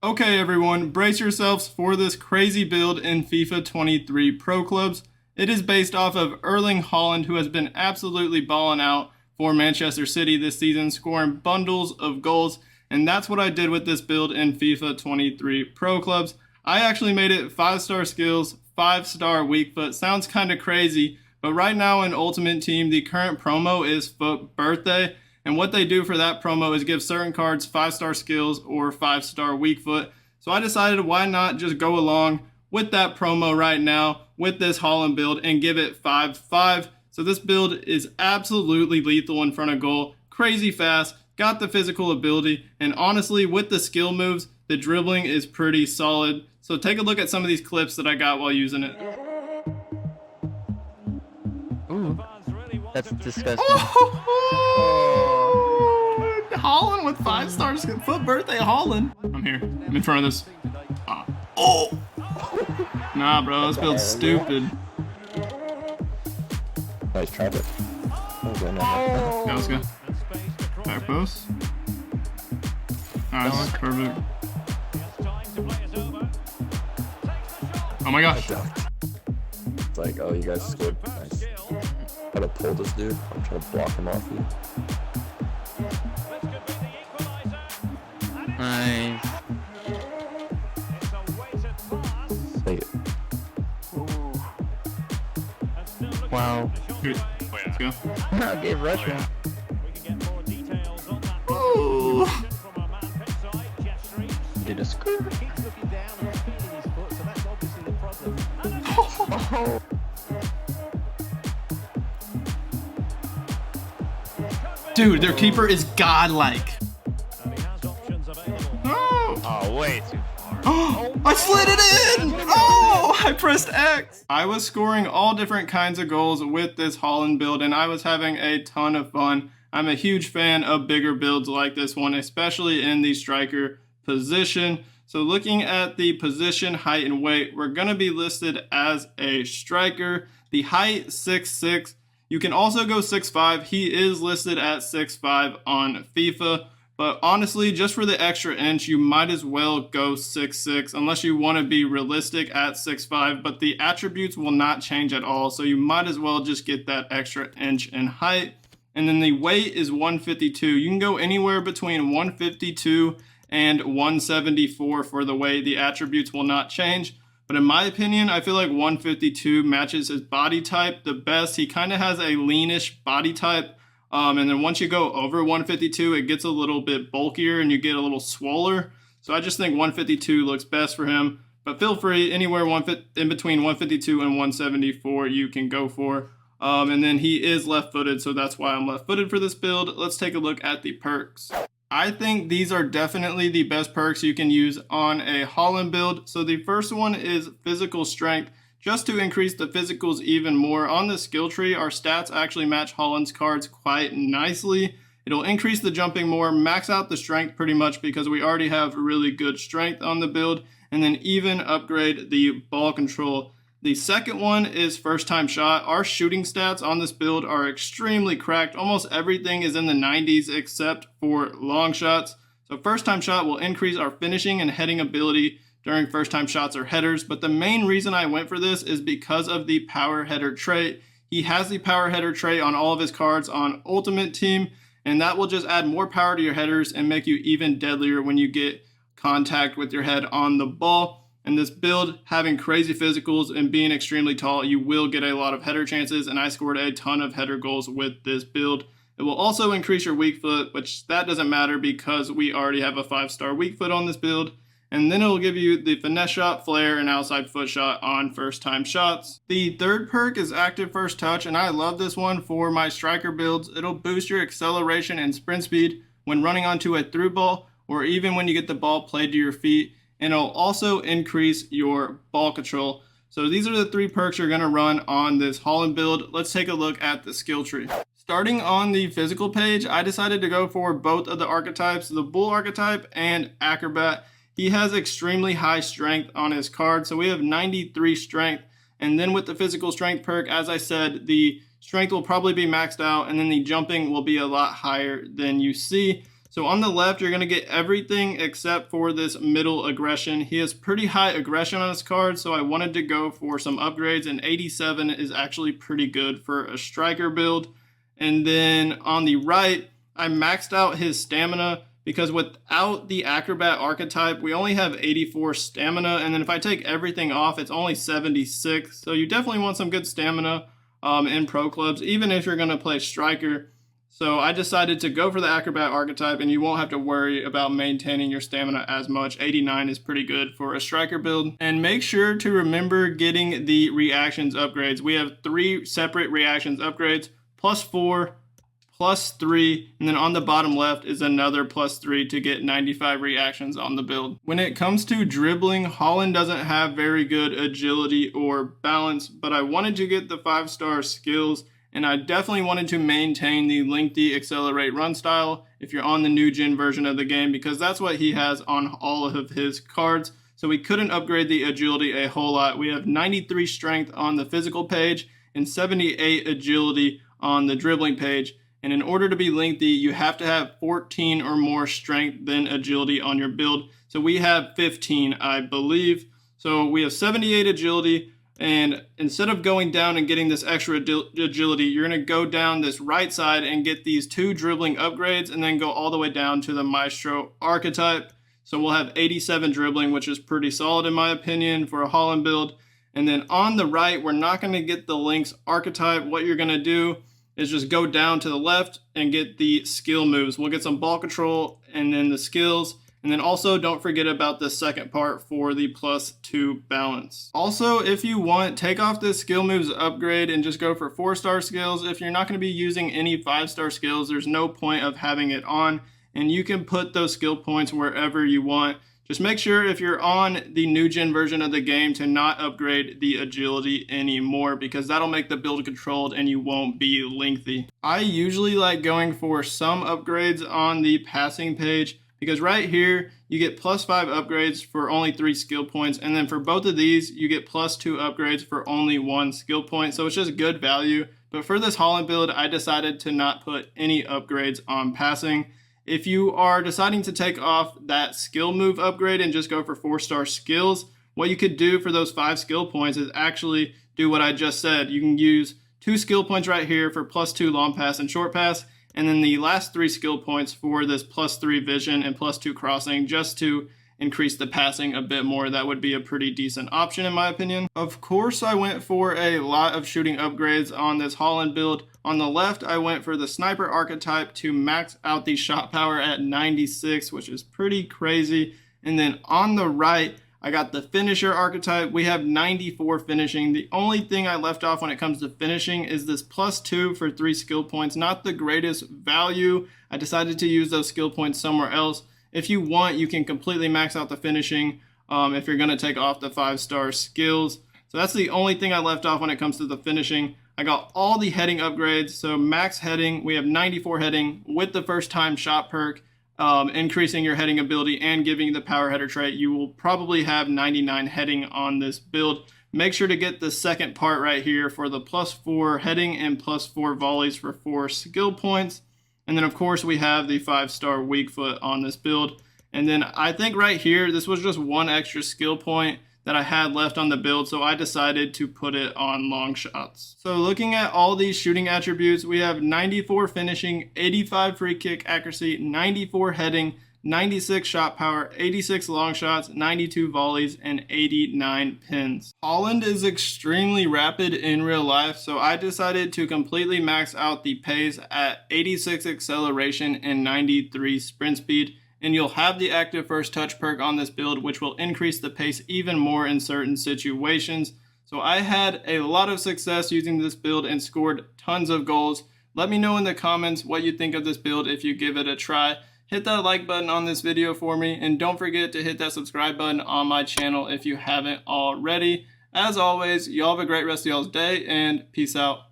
Okay everyone, brace yourselves for this crazy build in FIFA 23 Pro Clubs. It is based off of Erling Haaland, who has been absolutely balling out for Manchester City this season, scoring bundles of goals, and that's what I did with this build in FIFA 23 Pro Clubs. I actually made it 5-star skills, 5-star weak foot. Sounds kind of crazy, but right now in Ultimate Team, the current promo is FUT Birthday. And what they do for that promo is give certain cards 5-star skills or 5-star weak foot. So I decided why not just go along with that promo right now with this Haaland build and give it 5-5. So this build is absolutely lethal in front of goal, crazy fast, got the physical ability, and honestly with the skill moves, the dribbling is pretty solid. So take a look at some of these clips that I got while using it. Ooh, that's disgusting. Haaland with 5 stars. FUT Birthday Haaland. I'm here. I'm in front of this. Oh! Nah, bro. This build's stupid. Nice trap it. Yeah, let's go. Back post. Nice. Perfect. Oh my gosh. It's like, oh, you guys scored. Nice. Try to pull this dude. I'm trying to block him off you. Nice. Take it. Wow. Good. Let's go. Okay, rush him. Ooh. Did a screw. Oh. Dude, their keeper is godlike. Oh, way too far. Oh, I slid it in! Oh, I pressed X. I was scoring all different kinds of goals with this Haaland build, and I was having a ton of fun. I'm a huge fan of bigger builds like this one, especially in the striker position. So looking at the position, height, and weight, we're going to be listed as a striker. The height, 6'6". You can also go 6'5". He is listed at 6'5" on FIFA. But honestly, just for the extra inch, you might as well go 6'6", unless you want to be realistic at 6'5", but the attributes will not change at all, so you might as well just get that extra inch in height. And then the weight is 152. You can go anywhere between 152 and 174 for the weight. The attributes will not change. But in my opinion, I feel like 152 matches his body type the best. He kind of has a leanish body type. And then once you go over 152, it gets a little bit bulkier and you get a little swoller. So I just think 152 looks best for him. But feel free, anywhere in between 152 and 174 you can go for. And then he is left-footed, so that's why I'm left-footed for this build. Let's take a look at the perks. I think these are definitely the best perks you can use on a Haaland build. So the first one is physical strength. Just to increase the physicals even more, on the skill tree, our stats actually match Haaland's cards quite nicely. It'll increase the jumping more, max out the strength pretty much because we already have really good strength on the build, and then even upgrade the ball control. The second one is first time shot. Our shooting stats on this build are extremely cracked. Almost everything is in the 90s except for long shots. So first time shot will increase our finishing and heading ability during first time shots or headers, but the main reason I went for this is because of the power header trait. He has the power header trait on all of his cards on Ultimate Team, and that will just add more power to your headers and make you even deadlier when you get contact with your head on the ball. And this build, having crazy physicals and being extremely tall, you will get a lot of header chances, and I scored a ton of header goals with this build. It will also increase your weak foot, which that doesn't matter because we already have a 5-star weak foot on this build. And then it'll give you the finesse shot, flare, and outside foot shot on first time shots. The third perk is active first touch, and I love this one for my striker builds. It'll boost your acceleration and sprint speed when running onto a through ball, or even when you get the ball played to your feet. And it'll also increase your ball control. So these are the 3 perks you're gonna run on this Haaland build. Let's take a look at the skill tree. Starting on the physical page, I decided to go for both of the archetypes, the bull archetype and acrobat. He has extremely high strength on his card, so we have 93 strength. And then with the physical strength perk, as I said, the strength will probably be maxed out, and then the jumping will be a lot higher than you see. So So on the left, you're going to get everything except for this middle aggression. He has pretty high aggression on his card, so I wanted to go for some upgrades, and 87 is actually pretty good for a striker build. And then on the right, I maxed out his stamina because without the acrobat archetype, we only have 84 stamina. And then if I take everything off, it's only 76. So you definitely want some good stamina in pro clubs, even if you're going to play striker. So I decided to go for the acrobat archetype, and you won't have to worry about maintaining your stamina as much. 89 is pretty good for a striker build. And make sure to remember getting the reactions upgrades. We have 3 separate reactions upgrades, +4, +3, and then on the bottom left is another +3 to get 95 reactions on the build. When it comes to dribbling, Haaland doesn't have very good agility or balance, but I wanted to get the 5-star skills, and I definitely wanted to maintain the lengthy accelerate run style if you're on the new gen version of the game, because that's what he has on all of his cards. So we couldn't upgrade the agility a whole lot. We have 93 strength on the physical page and 78 agility on the dribbling page. And in order to be lengthy, you have to have 14 or more strength than agility on your build. So we have 15, I believe. So we have 78 agility. And instead of going down and getting this extra agility, you're going to go down this right side and get these 2 dribbling upgrades and then go all the way down to the Maestro archetype. So we'll have 87 dribbling, which is pretty solid in my opinion for a Haaland build. And then on the right, we're not going to get the Lynx archetype. What you're going to do is just go down to the left and get the skill moves. We'll get some ball control and then the skills. And then also don't forget about the second part for the +2 balance. Also, if you want, take off this skill moves upgrade and just go for 4-star skills. If you're not going to be using any 5-star skills, there's no point of having it on. And you can put those skill points wherever you want. Just make sure if you're on the new gen version of the game to not upgrade the agility anymore, because that'll make the build controlled and you won't be lengthy. I usually like going for some upgrades on the passing page, because right here you get +5 upgrades for only 3 skill points, and then for both of these you get +2 upgrades for only 1 skill point, so it's just good value. But for this Haaland build, I decided to not put any upgrades on passing. If you are deciding to take off that skill move upgrade and just go for 4-star skills, what you could do for those 5 skill points is actually do what I just said. You can use 2 skill points right here for +2 long pass and short pass, and then the last 3 skill points for this +3 vision and +2 crossing, just to increase the passing a bit more. That would be a pretty decent option in my opinion. Of course, I went for a lot of shooting upgrades on this Haaland build. On the left, I went for the sniper archetype to max out the shot power at 96, which is pretty crazy. And then on the right, I got the finisher archetype. We have 94 finishing. The only thing I left off when it comes to finishing is this +2 for 3 skill points. Not the greatest value. I decided to use those skill points somewhere else. If you want, you can completely max out the finishing if you're going to take off the 5-star skills. So that's the only thing I left off when it comes to the finishing. I got all the heading upgrades. So max heading, we have 94 heading with the first time shot perk, increasing your heading ability and giving you the power header trait. You will probably have 99 heading on this build. Make sure to get the second part right here for the +4 heading and +4 volleys for 4 skill points. And then of course we have the 5-star weak foot on this build. And then I think right here, this was just 1 extra skill point that I had left on the build, so I decided to put it on long shots. So looking at all these shooting attributes, we have 94 finishing, 85 free kick accuracy, 94 heading, 96 shot power, 86 long shots, 92 volleys, and 89 pins. Haaland is extremely rapid in real life, so I decided to completely max out the pace at 86 acceleration and 93 sprint speed. And you'll have the active first touch perk on this build, which will increase the pace even more in certain situations. So I had a lot of success using this build and scored tons of goals. Let me know in the comments what you think of this build if you give it a try. Hit that like button on this video for me, and don't forget to hit that subscribe button on my channel if you haven't already. As always, y'all have a great rest of y'all's day, and peace out.